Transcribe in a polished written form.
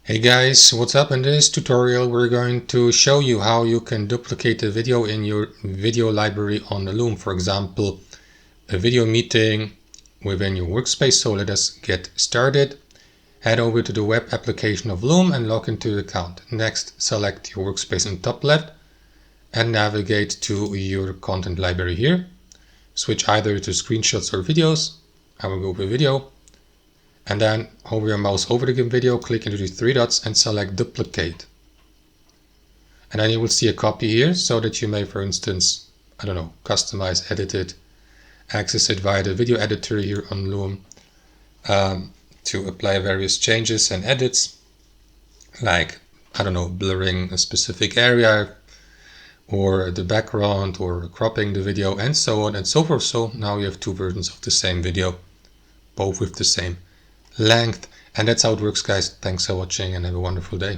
Hey guys, what's up? In this tutorial we're going to show you how you can duplicate a video in your video library on the Loom. For example, a video meeting within your workspace. So let us get started. Head over to the web application of Loom and log into your account. Next, select your workspace in top left and navigate to your content library here. Switch either to screenshots or videos. I will go with video. And then hover your mouse over the video, click into the three dots and select duplicate. And then you will see a copy here so that you may, for instance, customize, edit it, access it via the video editor here on Loom to apply various changes and edits, like, blurring a specific area or the background or cropping the video and so on and so forth. So now you have two versions of the same video, both with the same length. And that's how it works, guys. Thanks for watching and have a wonderful day.